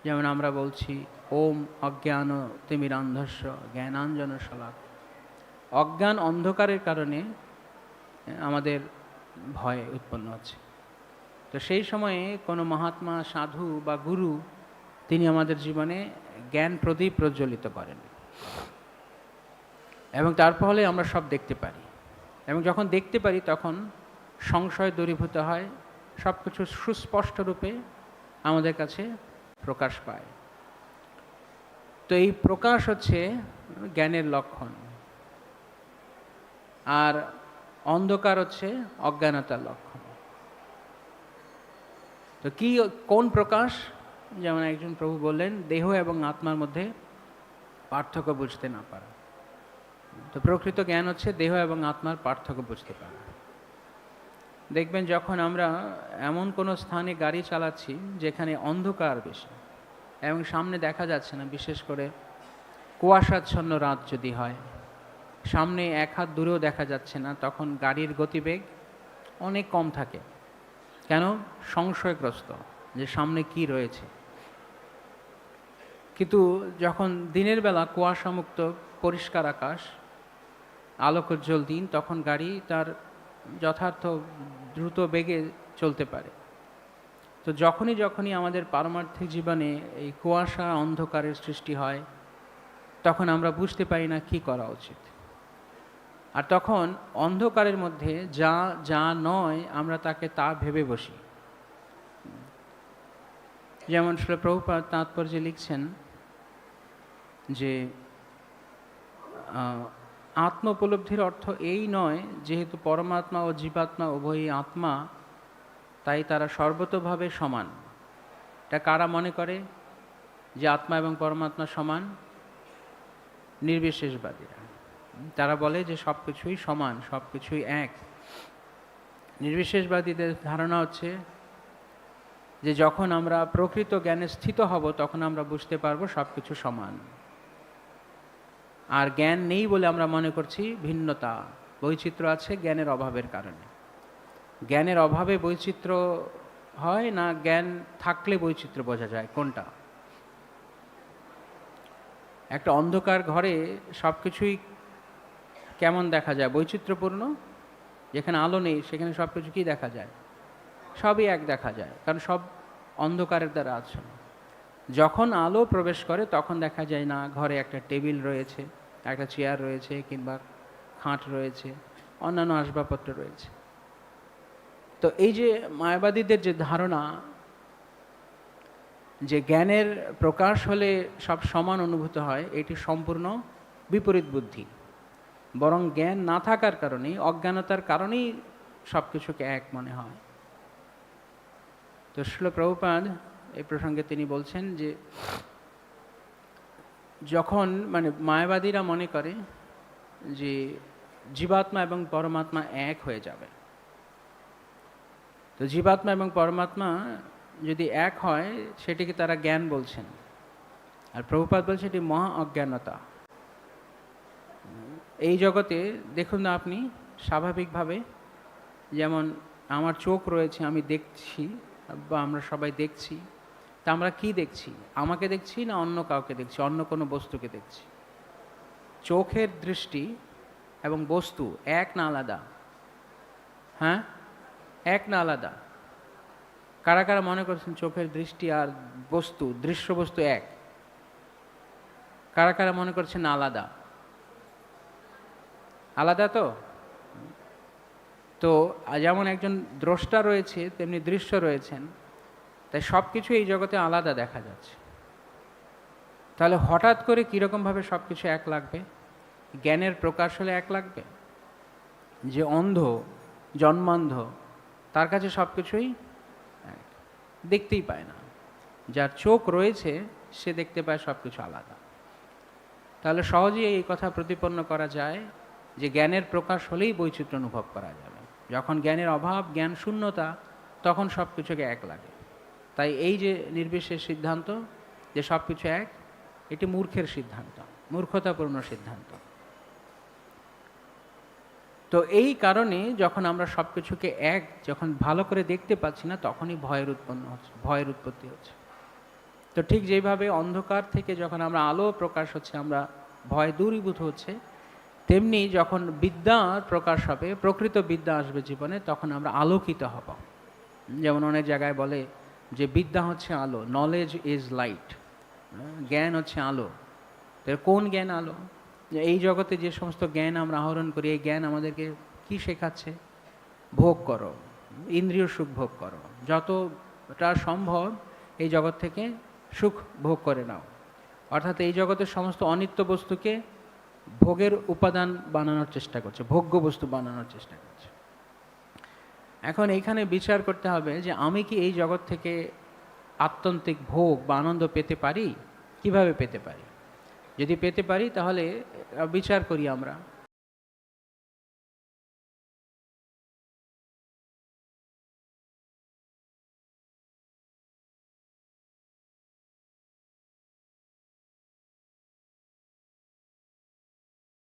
যেমন আমরা বলছি ওম অজ্ঞান তিমিরান্ধস্য জ্ঞানাঞ্জন শলাকা। অজ্ঞান অন্ধকারের কারণে আমাদের ভয় উৎপন্ন হচ্ছে। তো সেই সময়ে কোনো মহাত্মা সাধু বা গুরু তিনি আমাদের জীবনে জ্ঞান প্রদীপ প্রজ্বলিত করেন এবং তার ফলে আমরা সব দেখতে পারি, এবং যখন দেখতে পারি তখন সংশয় দূরীভূত হয়, সব কিছু সুস্পষ্ট রূপে আমাদের কাছে প্রকাশ পায়। তো এই প্রকাশ হচ্ছে জ্ঞানের লক্ষণ, আর অন্ধকার হচ্ছে অজ্ঞানতার লক্ষণ। তো কি কোন প্রকাশ? যেমন একজন প্রভু বললেন, দেহ এবং আত্মার মধ্যে পার্থক্য বুঝতে না পারা। তো প্রকৃত জ্ঞান হচ্ছে দেহ এবং আত্মার পার্থক্য বুঝতে পারা। দেখবেন যখন আমরা এমন কোনো স্থানে গাড়ি চালাচ্ছি যেখানে অন্ধকার বেশি এবং সামনে দেখা যাচ্ছে না, বিশেষ করে কুয়াশাচ্ছন্ন রাত যদি হয়, সামনে এক হাত দূরেও দেখা যাচ্ছে না, তখন গাড়ির গতিবেগ অনেক কম থাকে। কেন? সংশয়গ্রস্ত যে সামনে কি রয়েছে। কিন্তু যখন দিনের বেলা কুয়াশামুক্ত পরিষ্কার আকাশ, আলোকোজ্জ্বল দিন, তখন গাড়ি তার যথার্থ দ্রুত বেগে চলতে পারে। তো যখনই আমাদের পারমার্থিক জীবনে এই কুয়াশা অন্ধকারের সৃষ্টি হয়, তখন আমরা বুঝতে পারি না কি করা উচিত। আর তখন অন্ধকারের মধ্যে যা যা নয় আমরা তাকে তা ভেবে বসি। যেমন শ্রীল প্রভুপাদ তাৎপর্যে লিখছেন যে আত্ম উপলব্ধির অর্থ এই নয় যেহেতু পরমাত্মা ও জীবাত্মা উভয়ই আত্মা, তাই তারা সর্বতোভাবে সমান। এটা কারা মনে করে যে আত্মা এবং পরমাত্মা সমান? নির্বিশেষবাদীরা। তারা বলে যে সব কিছুই সমান, সব কিছুই এক। নির্বিশেষবাদীদের ধারণা হচ্ছে যে যখন আমরা প্রকৃত জ্ঞানে স্থিত হব তখন আমরা বুঝতে পারবো সব কিছু সমান। আর জ্ঞান নেই বলে আমরা মনে করছি ভিন্নতা, বৈচিত্র্য আছে জ্ঞানের অভাবের কারণে। জ্ঞানের অভাবে বৈচিত্র্য হয় না, জ্ঞান থাকলে বৈচিত্র্য বোঝা যায়? কোনটা? একটা অন্ধকার ঘরে সব কিছুই কেমন দেখা যায়? বৈচিত্র্যপূর্ণ। যেখানে আলো নেই সেখানে সব কিছু কি দেখা যায়? সবই এক দেখা যায়, কারণ সব অন্ধকারের দ্বারা আছে। যখন আলো প্রবেশ করে তখন দেখা যায় না ঘরে একটা টেবিল রয়েছে, একটা চেয়ার রয়েছে, কিংবা খাট রয়েছে, অন্যান্য আসবাবপত্র রয়েছে। তো এই যে মায়াবাদীদের যে ধারণা যে জ্ঞানের প্রকাশ হলে সব সমান অনুভূত হয়, এটি সম্পূর্ণ বিপরীত বুদ্ধি। বরং জ্ঞান না থাকার কারণেই, অজ্ঞানতার কারণেই সব কিছুকে এক মনে হয়। তো শ্রীল প্রভুপাদ এই প্রসঙ্গে তিনি বলছেন যে যখন মায়াবাদীরা মনে করে যে জীবাত্মা এবং পরমাত্মা এক হয়ে যাবে, তো জীবাত্মা এবং পরমাত্মা যদি এক হয় সেটিকে তারা জ্ঞান বলছেন। আর প্রভুপাদ বলছে এটি মহা অজ্ঞানতা। এই জগতে দেখুন না আপনি, স্বাভাবিকভাবে যেমন আমার চোখ রয়েছে, আমি দেখছি, বা আমরা সবাই দেখছি, তা আমরা কি দেখছি? আমাকে দেখছি না অন্য কাউকে দেখছি, অন্য কোনো বস্তুকে দেখছি? চোখের দৃষ্টি এবং বস্তু এক না আলাদা? হ্যাঁ, এক না আলাদা? কারা কারা মনে করছেন চোখের দৃষ্টি আর বস্তু, দৃশ্য বস্তু এক? কারা কারা মনে করছেন আলাদা? আলাদা তো। তো যেমন একজন দ্রষ্টা রয়েছে তেমনি দৃশ্য রয়েছেন, তাই সব কিছু এই জগতে আলাদা দেখা যাচ্ছে। তাহলে হঠাৎ করে কীরকমভাবে সব কিছু এক লাগবে? জ্ঞানের প্রকাশ হলে এক লাগবে? যে অন্ধ, জন্মান্ধ, তার কাছে সব কিছুই এক, দেখতেই পায় না। যার চোখ রয়েছে সে দেখতে পায় সব কিছু আলাদা। তাহলে সহজেই এই কথা প্রতিপন্ন করা যায় যে জ্ঞানের প্রকাশ হলেই বৈচিত্র্য অনুভব করা যাবে। যখন জ্ঞানের অভাব, জ্ঞান শূন্যতা, তখন সব কিছুকে এক লাগে। তাই এই যে নির্বিশেষ সিদ্ধান্ত যে সব কিছু এক, এটি মূর্খের সিদ্ধান্ত, মূর্খতাপূর্ণ সিদ্ধান্ত। তো এই কারণে যখন আমরা সব কিছুকে এক যখন ভালো করে দেখতে পাচ্ছি না, তখনই ভয়ের উৎপত্তি হচ্ছে। তো ঠিক যেভাবে অন্ধকার থেকে যখন আমরা আলো প্রকাশ হচ্ছে, আমরা ভয় দূরীভূত হচ্ছে, তেমনি যখন বিদ্যার প্রকাশ হবে, প্রকৃত বিদ্যা আসবে জীবনে, তখন আমরা আলোকিত হব। যেমন অনেক জায়গায় বলে যে বিদ্যা হচ্ছে আলো, নলেজ ইজ লাইট, জ্ঞান হচ্ছে আলো। তো কোন জ্ঞান আলো? যে এই জগতে যে সমস্ত জ্ঞান আমরা আহরণ করি, এই জ্ঞান আমাদেরকে কি শেখাচ্ছে? ভোগ করো, ইন্দ্রিয় সুখ ভোগ করো, যতটা সম্ভব এই জগৎ থেকে সুখ ভোগ করে নাও। অর্থাৎ এই জগতের সমস্ত অনিত্য বস্তুকে ভোগের উপাদান বানানোর চেষ্টা করছে, ভোগ্য বস্তু বানানোর চেষ্টা করছে। এখন এইখানে বিচার করতে হবে যে আমি কি এই জগৎ থেকে আত্যন্তিক ভোগ বা আনন্দ পেতে পারি? কিভাবে পেতে পারি? যদি পেতে পারি তাহলে বিচার করি আমরা